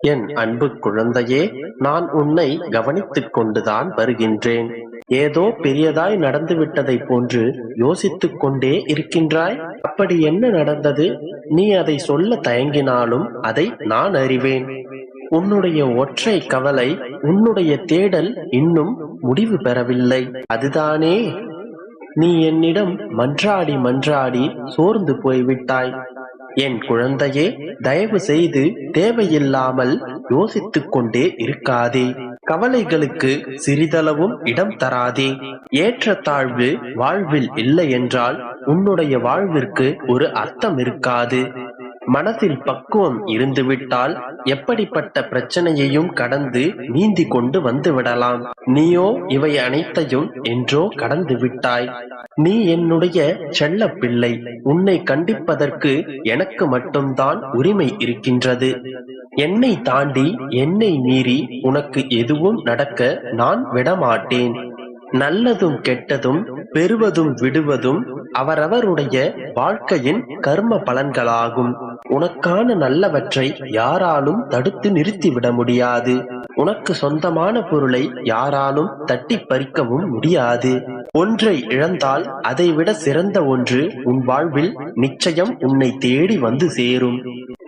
என் அன்பு குழந்தையே, நான் உன்னை கவனித்துக் கொண்டுதான் வருகின்றேன். ஏதோ பெரியதாய் நடந்துவிட்டதைப் போன்று யோசித்துக் கொண்டே இருக்கின்றாய். அப்படி என்ன நடந்தது? நீ அதை சொல்ல தயங்கினாலும் அதை நான் அறிவேன். உன்னுடைய ஒற்றை கவலை, உன்னுடைய தேடல் இன்னும் முடிவு பெறவில்லை. அதுதானே நீ என்னிடம் மன்றாடி மன்றாடி சோர்ந்து போய்விட்டாய். என் குழந்தையே, தயவு செய்து தேவையில்லாமல் யோசித்துக் கொண்டே இருக்காதே. கவலைகளுக்கு சிறிதளவும் இடம் தராதே. ஏற்றத்தாழ்வு வாழ்வில் இல்லை என்றால் உன்னுடைய வாழ்விற்கு ஒரு அர்த்தம் இருக்காது. மனதில் பக்குவம் இருந்துவிட்டால் எப்படிப்பட்ட பிரச்சனையையும் கடந்து நீந்தி கொண்டு வந்து விடலாம். நீயோ இவை அனைத்தையும் என்றோ கடந்து விட்டாய். நீ என்னுடைய செல்ல பிள்ளை. உன்னை கண்டிப்பதற்கு எனக்கு மட்டும்தான் உரிமை இருக்கின்றது. என்னை தாண்டி, என்னை மீறி உனக்கு எதுவும் நடக்க நான் விடமாட்டேன். நல்லதும் கெட்டதும், பெறுவதும் விடுவதும் அவரவருடைய வாழ்க்கையின் கர்ம பலன்களாகும். உனக்கான நல்லவற்றை யாராலும் தடுத்து நிறுத்திவிட முடியாது. உனக்கு சொந்தமான பொருளை யாராலும் தட்டி பறிக்கவும் முடியாது. ஒன்றை இழந்தால் அதைவிட சிறந்த ஒன்று உன் வாழ்வில் நிச்சயம் உன்னை தேடி வந்து சேரும்.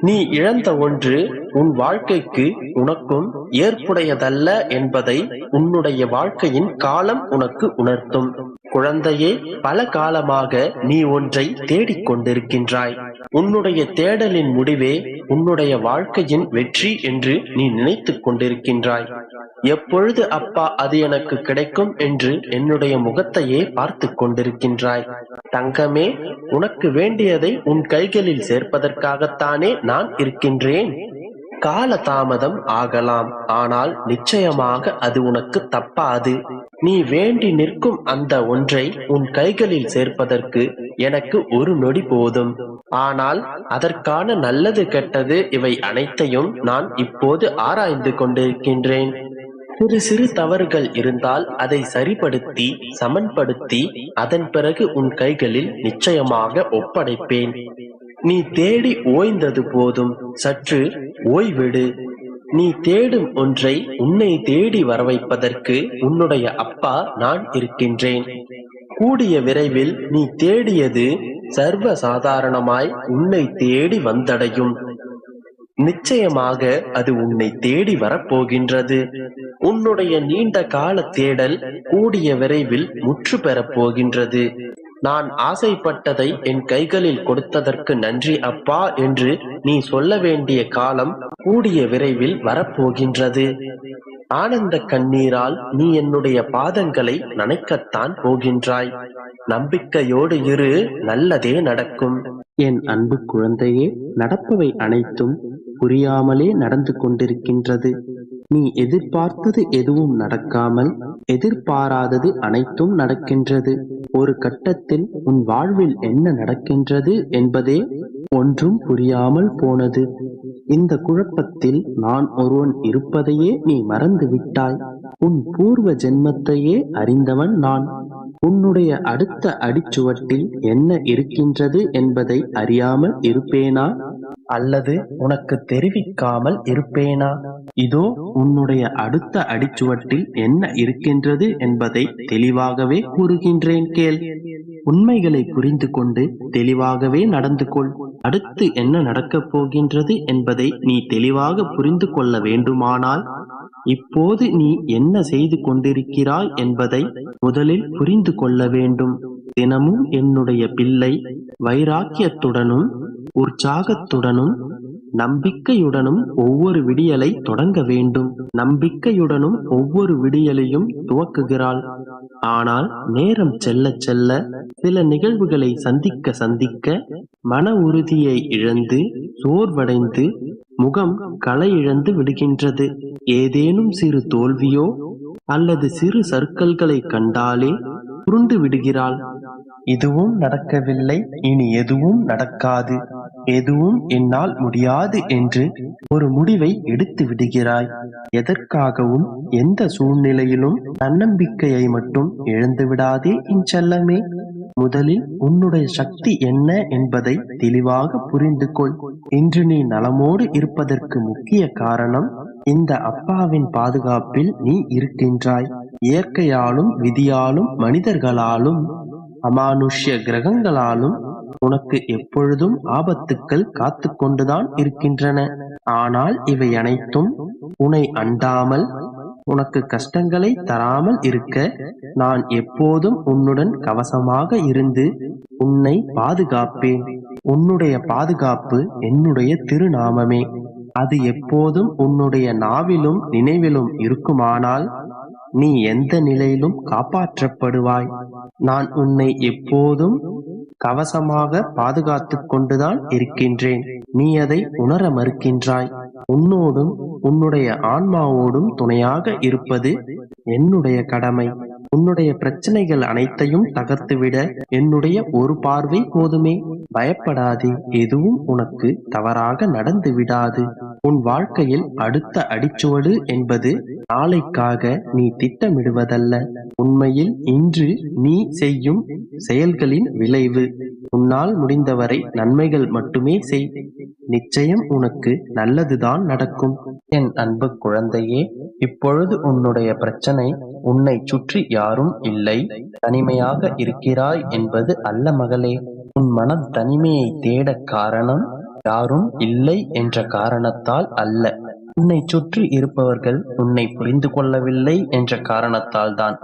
நீ இழந்த ஒன்று உன் வாழ்க்கைக்கு உனக்கும் ஏற்புடையதல்ல என்பதை உன்னுடைய வாழ்க்கையின் காலம் உனக்கு உணர்த்தும். குழந்தையே, பல காலமாக நீ ஒன்றை தேடிக்கொண்டிருக்கின்றாய். உன்னுடைய தேடலின் முடிவே உன்னுடைய வாழ்க்கையின் வெற்றி என்று நீ நினைத்துக் கொண்டிருக்கின்றாய். எப்பொழுது அப்பா அது எனக்கு கிடைக்கும் என்று என்னுடைய முகத்தையே பார்த்து கொண்டிருக்கின்றாய். தங்கமே, உனக்கு வேண்டியதை உன் கைகளில் சேர்ப்பதற்காகத்தானே நான் இருக்கின்றேன். கால தாமதம் ஆகலாம், ஆனால் நிச்சயமாக அது உனக்கு தப்பாது. நீ வேண்டி நிற்கும் அந்த ஒன்றை உன் கைகளில் சேர்ப்பதற்கு எனக்கு ஒரு நொடி போதும். ஆனால் அதற்கான நல்லது கெட்டது இவை அனைத்தையும் நான் இப்போது ஆராய்ந்து கொண்டிருக்கின்றேன். சிறு சிறு தவறுகள் இருந்தால் அதை சரிப்படுத்தி சமன்படுத்தி அதன் பிறகு உன் கைகளில் நிச்சயமாக ஒப்படைப்பேன். நீ தேடி ஓய்ந்தது போதும், சற்று ஓய்விடு. நீ தேடும் ஒன்றை உன்னை தேடி வரவைப்பதற்கு உன்னுடைய அப்பா நான் இருக்கின்றேன். கூடிய விரைவில் நீ தேடியது சர்வ சாதாரணமாய் உன்னை தேடி வந்தடையும். நிச்சயமாக அது உன்னை தேடி வரப்போகின்றது. உன்னுடைய நீண்ட கால தேடல் கூடிய விரைவில் முற்று பெறப் போகின்றது. நான் ஆசைப்பட்டதை என் கைகளில் கொடுத்ததற்கு நன்றி அப்பா என்று நீ சொல்ல வேண்டிய காலம் கூடிய விரைவில் வரப்போகின்றது. ஆனந்த கண்ணீரால் நீ என்னுடைய பாதங்களை நனைக்கத்தான் போகின்றாய். நம்பிக்கையோடு இரு, நல்லதே நடக்கும். என் அன்பு குழந்தையே, நடப்பவை அனைத்தும் புரியாமலே நடந்து கொண்டிருக்கின்றது. நீ எதிர்பார்த்தது எதுவும் நடக்காமல் எதிர்பாராதது அனைத்தும் நடக்கின்றது. ஒரு கட்டத்தில் உன் வாழ்வில் என்ன நடக்கின்றது என்பதே ஒன்றும் புரியாமல் போனது. இந்த குழப்பத்தில் நான் ஒருவன் இருப்பதையே நீ மறந்து விட்டாய். உன் பூர்வ ஜென்மத்தையே அறிந்தவன் நான். உன்னுடைய அடுத்த அடிச்சுவட்டில் என்ன இருக்கின்றது என்பதை அறியாமல் இருப்பேனா, அல்லது உனக்கு தெரிவிக்காமல் இருப்பேனா? இதோ உன்னுடைய அடுத்த அடிச்சுவட்டில் என்ன இருக்கின்றது என்பதை தெளிவாகவே கூறுகின்றேன், கேள். உண்மைகளை புரிந்து கொண்டு தெளிவாகவே நடந்து கொள். அடுத்து என்ன நடக்கப் போகின்றது என்பதை நீ தெளிவாக புரிந்து கொள்ள வேண்டுமானால் இப்போது நீ என்ன செய்து கொண்டிருக்கிறாய் என்பதை முதலில் புரிந்து கொள்ள வேண்டும். தினமும் என்னுடைய பிள்ளை வைராக்கியத்துடனும் உற்சாகத்துடனும் நம்பிக்கையுடனும் ஒவ்வொரு விடியலை தொடங்க வேண்டும். நம்பிக்கையுடனும் ஒவ்வொரு விடியலையும் துவக்குகிறாள். ஆனால் நேரம் செல்ல செல்ல சில நிகழ்வுகளை சந்திக்க சந்திக்க மன உறுதியை இழந்து சோர்வடைந்து முகம் களை இழந்து விடுகின்றது. ஏதேனும் சிறு தோல்வியோ அல்லது சிறு சறுக்கல்களை கண்டாலே புருண்டு விடுகிறாள். இதுவும் நடக்கவில்லை, இனி எதுவும் நடக்காது, எதுவும் என்னால் முடியாது என்று ஒரு முடிவை எடுத்து விடுகிறாய். எதற்காகவும் எந்த சூழ்நிலையிலும் தன்னம்பிக்கையை மட்டும் இழந்து விடாதே என் செல்லமே. முதலில் உன்னுடைய சக்தி என்ன என்பதை தெளிவாக புரிந்து கொள். இன்று நீ நலமோடு இருப்பதற்கு முக்கிய காரணம் இந்த அப்பாவின் பாதுகாப்பில் நீ இருக்கின்றாய். இயற்கையாலும் விதியாலும் மனிதர்களாலும் அமானுஷ்ய கிரகங்களாலும் உனக்கு எப்பொழுதும் ஆபத்துக்கள் காத்து கொண்டுதான் இருக்கின்றன. ஆனால் இவை அனைத்தும் உன்னை அண்டாமல் உனக்கு கஷ்டங்களை தராமல் இருக்க நான் எப்போதும் உன்னுடன் கவசமாக இருந்து உன்னை பாதுகாப்பேன். உன்னுடைய பாதுகாப்பு என்னுடைய திருநாமமே. அது எப்போதும் உன்னுடைய நாவிலும் நினைவிலும் இருக்குமானால் நீ எந்த நிலையிலும் காப்பாற்றப்படுவாய். நான் உன்னை எப்போதும் கவசமாக பாதுகாத்துக் கொண்டுதான் இருக்கின்றேன். நீ அதை உணர மறுக்கின்றாய். உன்னோடும் உன்னுடைய ஆன்மாவோடும் துணையாக இருப்பது என்னுடைய கடமை. உன்னுடைய பிரச்சனைகள் அனைத்தையும் தகர்த்துவிட என்னுடைய ஒரு பார்வை போதுமே. பயப்படாதே, எதுவும் உனக்கு தவறாக நடந்து விடாது. உன் வாழ்க்கையில் அடுத்த அடிச்சுவடு என்பது நாளைக்காக நீ திட்டமிடுவதல்ல, உண்மையில் இன்று நீ செய்யும் செயல்களின் விளைவு. உன்னால் முடிந்தவரை நன்மைகள் மட்டுமே செய். நிச்சயம் உனக்கு நல்லதுதான் நடக்கும். என் அன்பு குழந்தையே, இப்பொழுது உன்னுடைய பிரச்சனை உன்னை சுற்றி யாரும் இல்லை, தனிமையாக இருக்கிறாய் என்பது அல்ல மகளே. உன் மனம் தனிமையை தேட காரணம் யாரும் இல்லை என்ற காரணத்தால் அல்ல. உன்னை சுற்றி இருப்பவர்கள் உன்னை புரிந்து கொள்ளவில்லை என்ற காரணத்தால் தான்.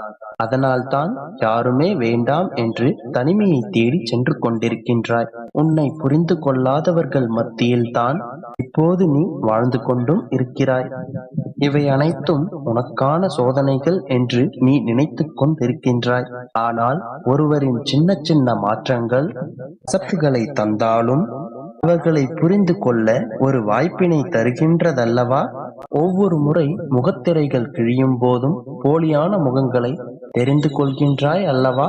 அதனால்தான் யாருமே வேண்டாம் என்று தனிமையை தேடி சென்று கொண்டிருக்கின்றாய். உன்னை புரிந்து கொள்ளாதவர்கள் மத்தியில்தான் இப்போது நீ வாழ்ந்து கொண்டும் இருக்கிறாய். இவை அனைத்தும் உனக்கான சோதனைகள் என்று நீ நினைத்து கொண்டிருக்கின்றாய். ஆனால் ஒருவரின் சின்ன சின்ன மாற்றங்கள் கசப்புகளை தந்தாலும் அவர்களை புரிந்து கொள்ள ஒரு வாய்ப்பினை தருகின்றதல்லவா? ஒவ்வொரு முறை முகத்திரைகள் கிழியும் போதும் போலியான முகங்களை தெரிந்து கொள்கின்றாய் அல்லவா?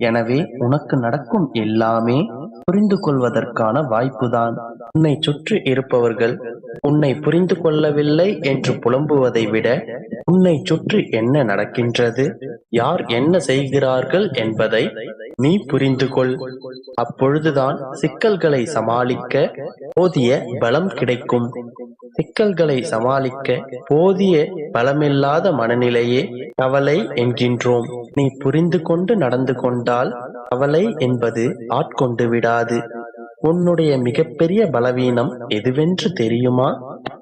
எனவே உனக்கு நடக்கும் எல்லாமே புரிந்து கொள்வதற்கான வாய்ப்புதான். உன்னை சுற்றி இருப்பவர்கள் உன்னை புரிந்து கொள்ளவில்லை என்று புலம்புவதை விட உன்னை சுற்றி என்ன நடக்கின்றது, யார் என்ன செய்கிறார்கள் என்பதை நீ புரிந்து கொள். அப்பொழுதுதான் சிக்கல்களை சமாளிக்க போதிய பலம் கிடைக்கும். சிக்கல்களை சமாளிக்க போதிய பலமில்லாத மனநிலையே கவலை என்கின்றோம். நீ புரிந்து கொண்டு நடந்து கொண்டால் கவலை என்பது ஆட்கொண்டு விடாது. உன்னுடைய மிகப்பெரிய பலவீனம் எதுவென்று தெரியுமா?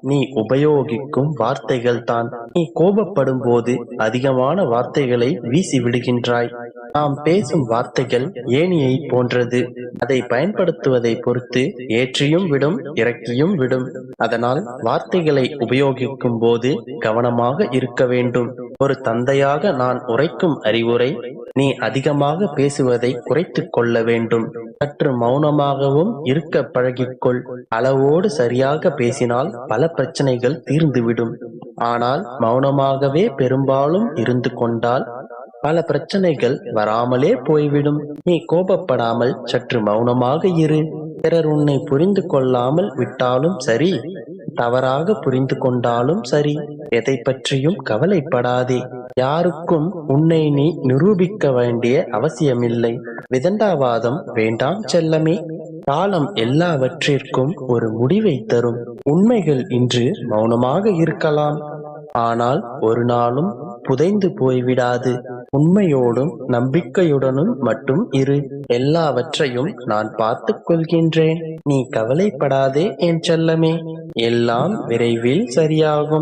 நீ உபயோகிக்கும் வார்த்தைகள் தான். நீ கோபப்படும் போது அதிகமான வார்த்தைகளை வீசி விடுகின்றாய். நாம் பேசும் வார்த்தைகள் ஏணியை போன்றது. அதை பயன்படுத்துவதை பொறுத்து ஏற்றியும் விடும், இறக்கியும் விடும். அதனால் வார்த்தைகளை உபயோகிக்கும் போது கவனமாக இருக்க வேண்டும். ஒரு தந்தையாக நான் உரைக்கும் அறிவுரை, நீ அதிகமாக பேசுவதை குறைத்துக் கொள்ள வேண்டும். சற்று மௌனமாகவும் இருக்க பழகிக்கொள். அளவோடு சரியாக பேசினால் பல பிரச்சனைகள் தீர்ந்துவிடும். ஆனால் மௌனமாகவே பெரும்பாலும் இருந்து கொண்டால் பல பிரச்சனைகள் வராமலே போய்விடும். நீ கோபப்படாமல் சற்று மௌனமாக இரு. பிறர் உன்னை புரிந்து கொள்ளாமல் விட்டாலும் சரி, தவறாக புரிந்து கொண்டாலும் சரி, எதை பற்றியும் கவலைப்படாதே. யாருக்கும் உன்னை நீ நிரூபிக்க வேண்டிய அவசியமில்லை. விதண்டாவாதம் வேண்டாம் செல்லமே. காலம் எல்லாவற்றிற்கும் ஒரு முடிவை தரும். உண்மைகள் இன்று மௌனமாக இருக்கலாம், ஆனால் ஒரு நாளும் புதைந்து போய்விடாது. உண்மையோடும் நம்பிக்கையுடனும் மட்டும் இரு. எல்லாவற்றையும் நான் பார்த்துக் கொள்கின்றேன். நீ கவலைப்படாதே என் செல்லமே. எல்லாம் விரைவில் சரியாகும்.